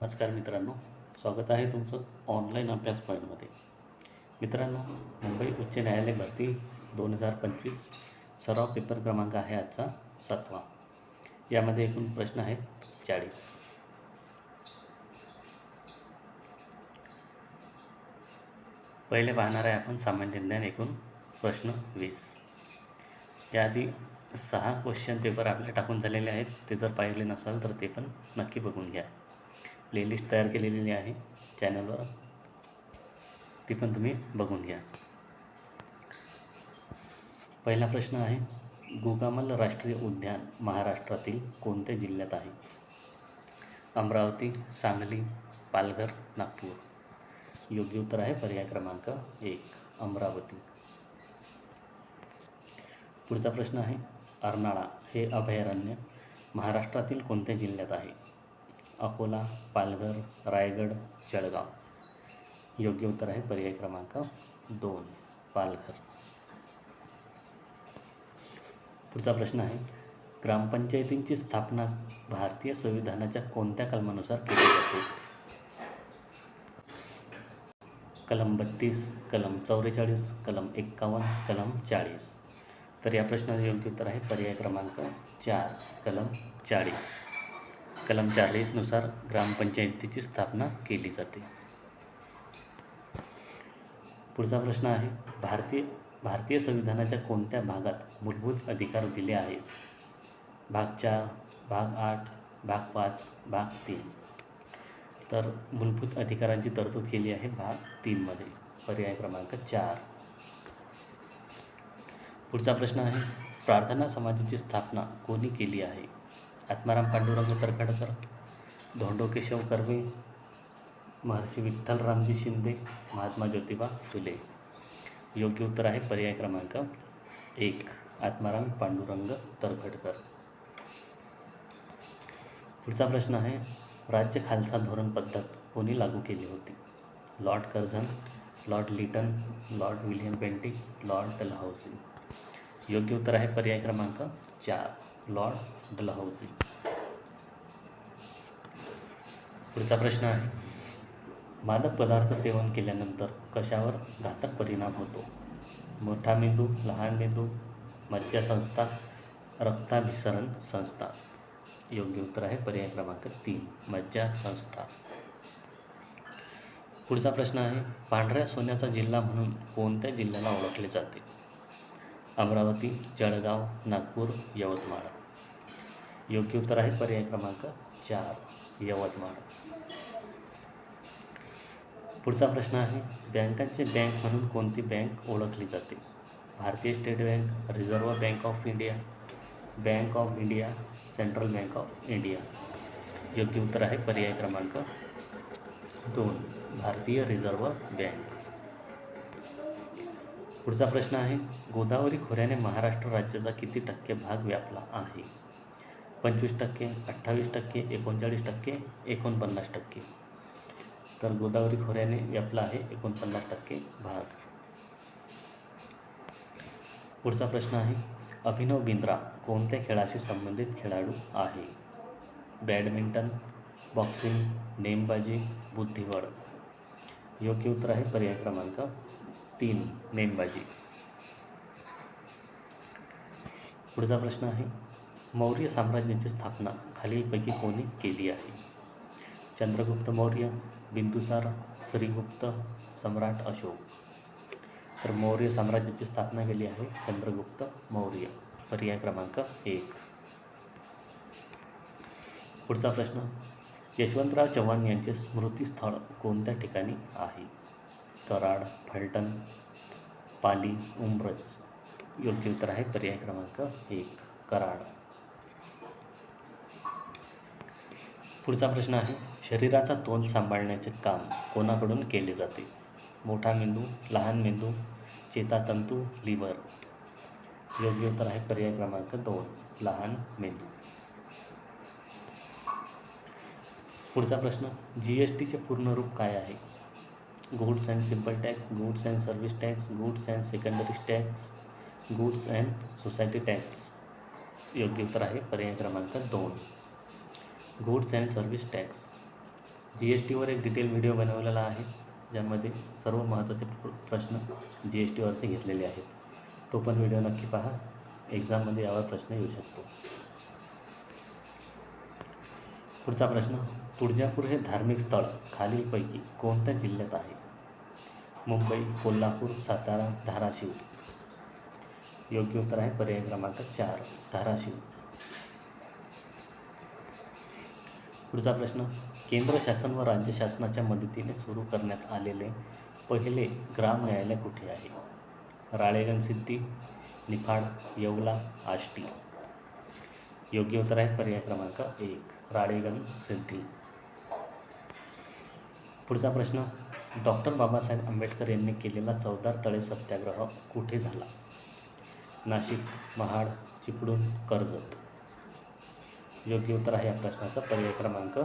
नमस्कार मित्रांनो, स्वागत आहे तुमचं ऑनलाईन अभ्यास पॉईंटमध्ये. मित्रांनो, मुंबई उच्च न्यायालय भरती 2025 सराव पेपर क्रमांक आहे आजचा 7वा. यामध्ये एकूण प्रश्न आहेत 40. पहिले पाहणार आहे आपण सामान्य ज्ञान एकूण प्रश्न 20. याआधी 6 क्वेश्चन पेपर आपले टाकून झालेले आहेत. ते जर पाहिले नसाल तर ते पण नक्की बघून घ्या. प्लेलिस्ट तयार केलेली आहे चॅनलवर, ती पण तुम्ही बघून घ्या. पहिला प्रश्न आहे, गोगामल राष्ट्रीय उद्यान महाराष्ट्रातील कोणत्या जिल्ह्यात आहे? अमरावती, सांगली, पालघर, नागपूर. योग्य उत्तर आहे पर्याय क्रमांक 1, अमरावती. पुढचा प्रश्न आहे, अर्नाळा हे अभयारण्य महाराष्ट्रातील कोणत्या जिल्ह्यात आहे? अकोला, पालघर, रायगड, जळगाव. योग्य उत्तर आहे पर्याय क्रमांक 2, पालघर. पुढचा प्रश्न आहे, ग्रामपंचायतींची स्थापना भारतीय संविधानाच्या कोणत्या कलमानुसार केली जाते? कलम 32, कलम 44, कलम 51, कलम 40. तर या प्रश्नाचं योग्य उत्तर आहे पर्याय क्रमांक 4, कलम 40. कलम 40नुसार ग्रामपंचायतीची स्थापना केली जाते. पुढचा प्रश्न आहे, भारतीय संविधानाच्या कोणत्या भागात मूलभूत अधिकार दिले आहेत? भाग 4, भाग 8, भाग 5, भाग 3. तर मूलभूत अधिकारांची तरतूद केली आहे भाग 3मध्ये, पर्याय क्रमांक 4. पुढचा प्रश्न आहे, प्रार्थना समाजाची स्थापना कोणी केली आहे? आत्माराम पांडुरंग तरखडकर, धोंडो केशव कर्वे, महर्षी विठ्ठल रामजी शिंदे, महात्मा ज्योतिबा फुले. योग्य उत्तर आहे पर्याय क्रमांक 1, आत्माराम पांडुरंग तरखडकर. पुढचा प्रश्न आहे, राज्य खालसा धोरण पद्धत कोणी लागू केली होती? Lord Curzon, Lord Lytton, Lord William Bentinck, Lord Dalhousie. योग्य उत्तर आहे पर्याय क्रमांक 4, लॉर्ड डलहौसी. पुढचा प्रश्न आहे, मादक पदार्थ सेवन केल्यानंतर कशावर घातक परिणाम होतो? मोठा मेंदू, लहान मेंदू, मज्जासंस्था, रक्ताभिसरण संस्था. योग्य उत्तर आहे पर्याय क्रमांक 3, मज्जासंस्था. पुढचा प्रश्न आहे, पांढऱ्या सोन्याचा जिल्हा म्हणून कोणत्या जिल्ह्याला ओळखले जाते? अमरावती, जळगाव, नागपूर, यवतमाळ. योग्य उत्तर आहे पर्याय क्रमांक 4, यवतमाळ. पुढचा प्रश्न आहे, बँकांचे बँक म्हणून कोणती बँक ओळखली जाते? भारतीय state bank, reserve bank of India, bank of India, central bank of India. योग्य उत्तर आहे पर्याय क्रमांक 2, भारतीय रिझर्व्ह बँक. पुढचा प्रश्न आहे, गोदावरी खोऱ्याने महाराष्ट्र राज्याचा किती टक्के भाग व्यापला आहे? 25%, 28%, 39%, 49%. तर गोदावरी खोऱ्याने व्यापला आहे 49% भाग. पुढचा प्रश्न आहे, अभिनव बिंद्रा कोणत्या खेळाशी संबंधित खेळाडू आहे? बॅडमिंटन, बॉक्सिंग, नेमबाजी, बुद्धिबळ. योग्य उत्तर आहे पर्याय क्रमांक 3, नेमबाजी. पुढचा प्रश्न आहे, मौर्य साम्राज्याची स्थापना खालीलपैकी कोणी केली आहे? चंद्रगुप्त मौर्य, बिंदुसार, श्रीगुप्त, सम्राट अशोक. तर मौर्य साम्राज्याची स्थापना केली आहे चंद्रगुप्त मौर्य, पर्याय क्रमांक 1. पुढचा प्रश्न, यशवंतराव चव्हाण यांचे स्मृतिस्थळ कोणत्या ठिकाणी आहे? कराड, फलटण, पाली, उंब्रज. योग्य उत्तर आहे पर्याय क्रमांक 1, कराड. पुढचा प्रश्न आहे, शरीराचा तोल सांभाळण्याचे काम कोणाकडून केले जाते? मोठा मेंदू, लहान मेंदू, चेतातंतू, लिव्हर. योग्य उत्तर आहे पर्याय क्रमांक 2, लहान मेंदू. पुढचा प्रश्न, GSTचे पूर्ण रूप काय आहे? Goods and simple tax, goods and service tax, goods and secondary tax, goods and society tax. योग्य उत्तर आहे पर्याय क्रमांक 2, गुड्स अँड सर्व्हिस टॅक्स. GSTवर एक डिटेल व्हिडिओ बनवलेला आहे, ज्यामध्ये सर्व महत्त्वाचे प्रश्न GSTवरचे घेतलेले आहेत. तो पण व्हिडिओ नक्की पहा. एक्झाममध्ये यावर प्रश्न येऊ शकतो. पुढचा प्रश्न, तुळजापूर हे धार्मिक स्थळ खालीलपैकी कोणत्या जिल्ह्यात आहे? मुंबई, कोल्हापूर, सातारा, धाराशिव. योग्य उत्तर आहे पर्याय क्रमांक 4, धाराशिव. पुढचा प्रश्न, केंद्र शासन व राज्य शासनाच्या मदतीने सुरू करण्यात आलेले पहिले ग्राम न्यायालय कुठे आहे? राळेगणसिद्धी, निफाड, येवला, आष्टी. योग्य उत्तर आहे पर्याय क्रमांक 1, राळेगणसिद्धी. पुढचा प्रश्न, डॉक्टर बाबासाहेब आंबेडकर यांनी केलेला चवदार तळे सत्याग्रह कुठे झाला? नाशिक, महाड, चिपळूण, कर्जत. योग्य उत्तर आहे या प्रश्नाचा पर्याय क्रमांक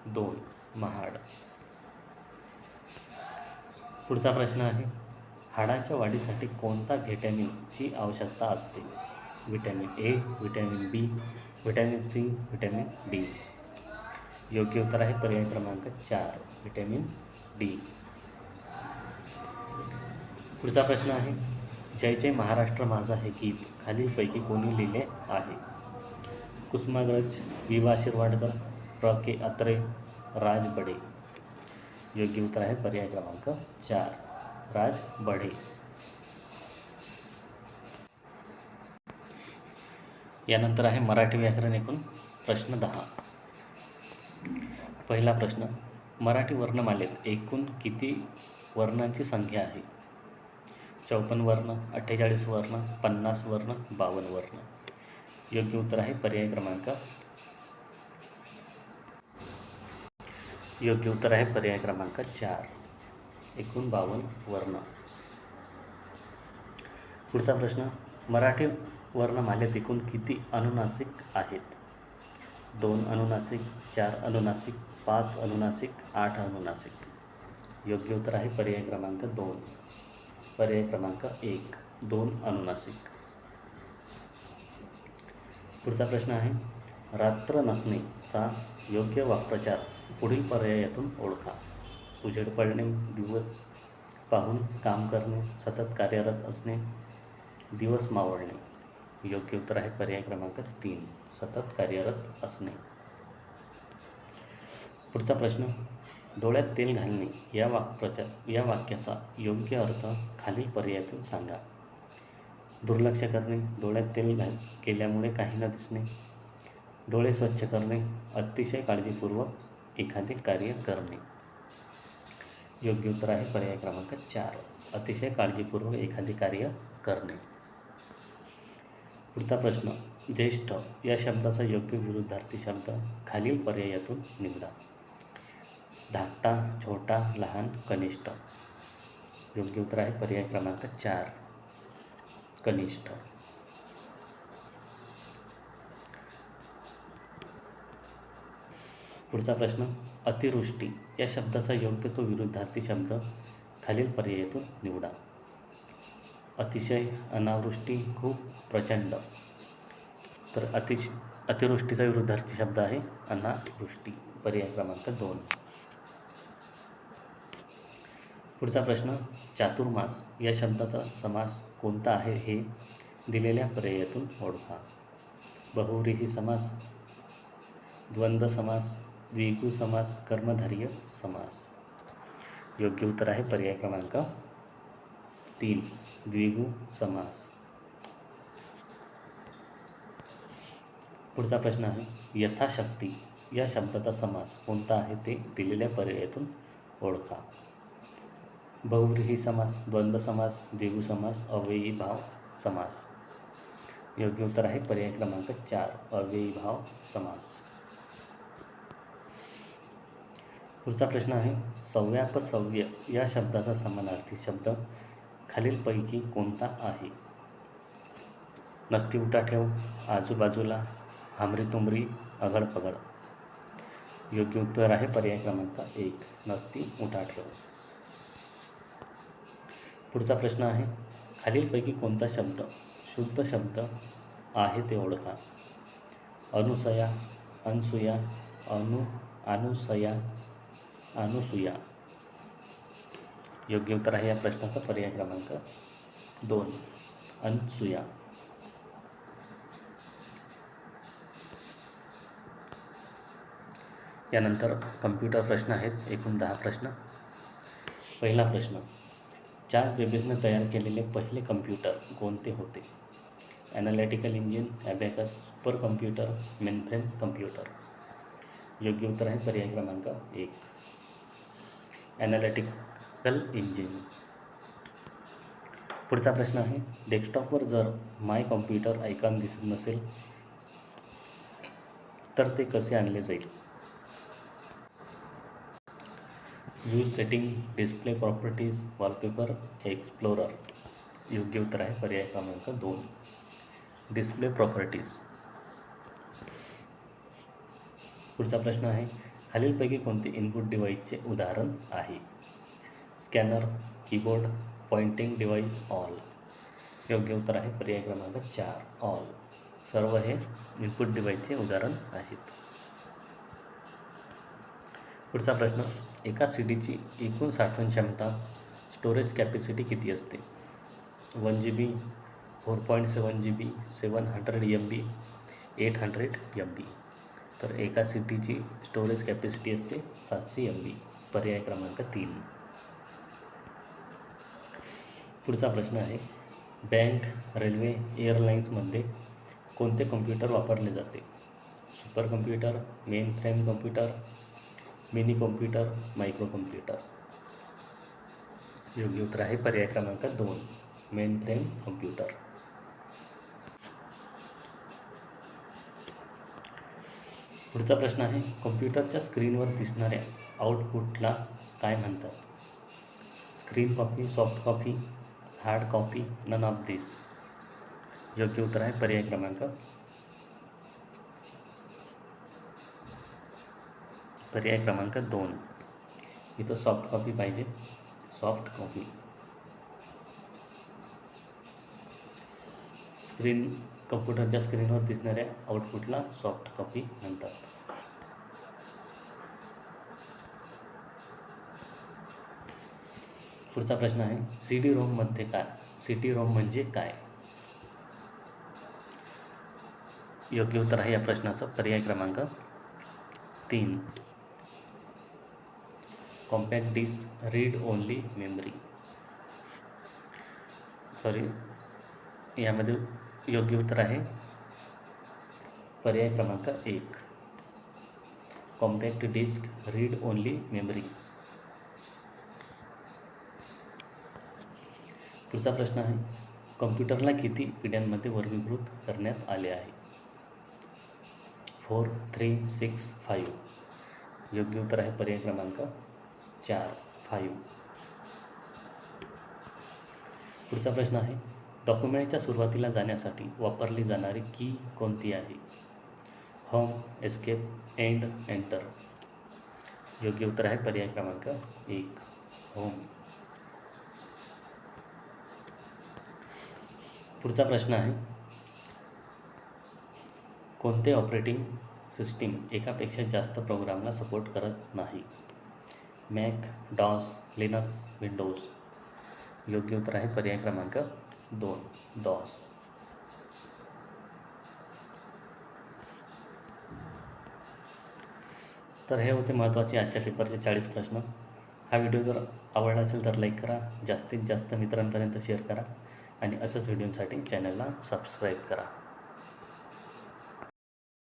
2, महाड. पुढचा प्रश्न आहे, हाडाच्या वाढीसाठी कोणत्या व्हिटॅमिनची आवश्यकता असते? Vitamin A, vitamin B, vitamin C, vitamin D. योग्य उत्तर आहे पर्याय क्रमांक 4, व्हिटॅमिन डी. पुढचा प्रश्न आहे, जय जय महाराष्ट्र माझा हे गीत खालीलपैकी कोणी लिहिले आहे? कुसुमाग्रज, वि वा शिरवाडकर, प्र के अत्रे, राज बढे. योग्य उत्तर आहे पर्याय क्रमांक 4, राज बढे. यानंतर आहे मराठी व्याकरण एकूण प्रश्न 10. पहिला प्रश्न, मराठी वर्णमालेत एकूण किती वर्णांची संख्या आहे? 54 वर्ण, 48 वर्ण, 50 वर्ण, 52 वर्ण. योग्य उत्तर आहे पर्याय क्रमांक योग्य उत्तर आहे पर्याय क्रमांक 4, एकूण 52 वर्ण. पुढचा प्रश्न, मराठी वर्णमालेत एकूण किती अनुनासिक आहेत? 2 अनुनासिक, 4 अनुनासिक, 5 अनुनासिक, 8 अनुनासिक. योग्य उत्तर आहे पर्याय क्रमांक 2, पर्याय क्रमांक 1, 2 अनुनासिक. पुढचा प्रश्न आहे, रात्र नसणेचा योग्य वाक्प्रचार पुढील पर्यायातून ओळखा. उजेड पडणे, दिवस पाहून काम करणे, सतत कार्यरत असणे, दिवस मावळणे. योग्य उत्तर आहे पर्याय क्रमांक 3, सतत कार्यरत असणे. पुढचा प्रश्न, डोळ्यात तेल घालणे या वाक्याचा योग्य अर्थ खालील पर्यायातून सांगा. दुर्लक्ष करणे, डोळ्यात तेल केल्यामुळे काही न दिसणे, डोळे स्वच्छ करणे, अतिशय काळजीपूर्वक एखादे कार्य करणे. योग्य उत्तर आहे पर्याय क्रमांक 4, अतिशय काळजीपूर्वक एखादे कार्य करणे. पुढचा प्रश्न, ज्येष्ठ या शब्दाचा योग्य विरुद्धार्थी शब्द खालील पर्यायातून निवडा. धाकटा, छोटा, लहान, कनिष्ठ. योग्य उत्तर आहे पर्याय क्रमांक 4, कनिष्ठ. पुढचा प्रश्न, अतिवृष्टी या शब्दाचा योग्य तो विरुद्धार्थी शब्द खालील पर्यायातून निवडा. अतिशय, अनावृष्टी, खूप, प्रचंड. तर अतिवृष्टीचा विरुद्धार्थी शब्द आहे अनावृष्टी, पर्याय क्रमांक 2. पुढचा प्रश्न, चातुर्मास या शब्दाचा समास कोणता आहे हे दिलेल्या पर्यायातून ओळखा. बहुव्रीही समास, द्वंद्व समास, द्विगु समास, कर्मधारय समास. योग्य उत्तर आहे पर्याय क्रमांक 3, द्विगु समास. पुढचा प्रश्न आहे, यथाशक्ती या शब्दाचा समास कोणता आहे ते दिलेल्या पर्यायातून ओळखा. बहुव्रीही समास, द्वंद्व समास, द्विगु समास, अव्ययी भाव समास. योग्य उत्तर आहे पर्याय क्रमांक 4, अव्ययी भाव समास. पुढचा प्रश्न आहे, सव्यापसव्य या शब्दाचा समानार्थी शब्द खालीलपैकी कोणता आहे? नसती उठाठेव, आजूबाजूला, हमरीतुमरी, अघडपघड. योग्य उत्तर आहे पर्याय क्रमांक 1, नसती उठाठेव. पुढचा प्रश्न आहे, खालीलपैकी कोणता शब्द शुद्ध शब्द आहे ते ओळखा. अनुसया, अनसुया, अनुसया, अनुसूया. योग्य उत्तर आहे या प्रश्नाचा पर्याय क्रमांक 2 अनुसूया. यानंतर कम्प्युटर प्रश्न आहेत, एकूण 10 प्रश्न. पहिला प्रश्न, चार्ल्स बेबेजने तयार केलेले पहिले कम्प्युटर कोणते होते? Analytical engine, abacus, super computer, mainframe computer. योग्य उत्तर आहे पर्याय क्रमांक 1 ॲनालिटिकल इंजिन. पुढचा प्रश्न आहे, डेस्कटॉपवर जर माय कॉम्प्युटर आयकॉन दिसत नसेल तर ते कसे आणले जाईल? Use setting, display properties, wallpaper, explorer. योग्य उत्तर आहे पर्याय क्रमांक 2 डिस्प्ले प्रॉपर्टीज. पुढचा प्रश्न आहे, खालीलपैकी कोणते इनपुट डिव्हाइसचे उदाहरण आहे? Scanner, keyboard, pointing device, all. योग्य उत्तर आहे पर्याय क्रमांक 4 ऑल. सर्व हे इनपुट डिव्हाइसचे उदाहरण आहेत. पुढचा प्रश्न, एका CDची एकूण साठवण क्षमता, स्टोरेज कॅपॅसिटी किती असते? 1 GB, 4.7 GB, 700 MB, 800 MB. तर एका CDची स्टोरेज कॅपॅसिटी असते 700 MB. पर्याय क्रमांक 3. पुढचा प्रश्न आहे, बँक, रेल्वे, एअरलाइन्समध्ये कोणते कम्प्युटर वापरले जाते? Super computer, main frame computer, mini computer, micro computer. योग्य उत्तर आहे पर्याय क्रमांक 2 मेन फ्रेम कॉम्प्युटर. पुढचा प्रश्न आहे, कॉम्प्युटरच्या स्क्रीनवर दिसणाऱ्या आउटपुटला काय म्हणतात? Screen copy, soft copy, hard copy, none of this. योग्य उत्तर आहे पर्याय क्रमांक 2. इथं सॉफ्ट कॉपी पाहिजे, सॉफ्ट कॉपी. कॉम्प्युटरच्या स्क्रीनवर दिसणाऱ्या आउटपुटला सॉफ्ट कॉपी म्हणतात. पुढचा प्रश्न आहे, CD-ROM मध्ये काय? CD-ROM म्हणजे काय? योग्य उत्तर आहे या प्रश्नाचा पर्याय क्रमांक 3 compact disc read only memory. यामध्ये योग्य उत्तर आहे पर्याय क्रमांक 1 compact disc read only memory. पुढचा प्रश्न आहे, कॉम्प्युटरला किती पिढ्यांमध्ये वर्गीकृत करण्यात आले आहे? 4, 3, 6, 5. योग्य उत्तर आहे पर्याय क्रमांक 4 5. पुढचा प्रश्न आहे, डॉक्युमेंटच्या सुरुवातीला जाण्यासाठी वापरली जाणारी की कोणती आहे? Home, escape, end, enter. योग्य उत्तर आहे पर्याय क्रमांक 1 होम. पुढचा प्रश्न आहे, कोणते ऑपरेटिंग सिस्टीम एकापेक्षा जास्त प्रोग्रामला सपोर्ट करत नाही? मॅक, डॉस, लिनक्स, विंडोज. योग्य उत्तर आहे पर्याय क्रमांक 2 डॉस. तर हे होते महत्त्वाचे आजच्या पेपरचे 40 प्रश्न. हा व्हिडिओ जर आवडला असेल तर लाईक करा, जास्तीत जास्त मित्रांपर्यंत शेअर करा आणि असंच व्हिडिओसाठी चॅनलला सबस्क्राईब करा.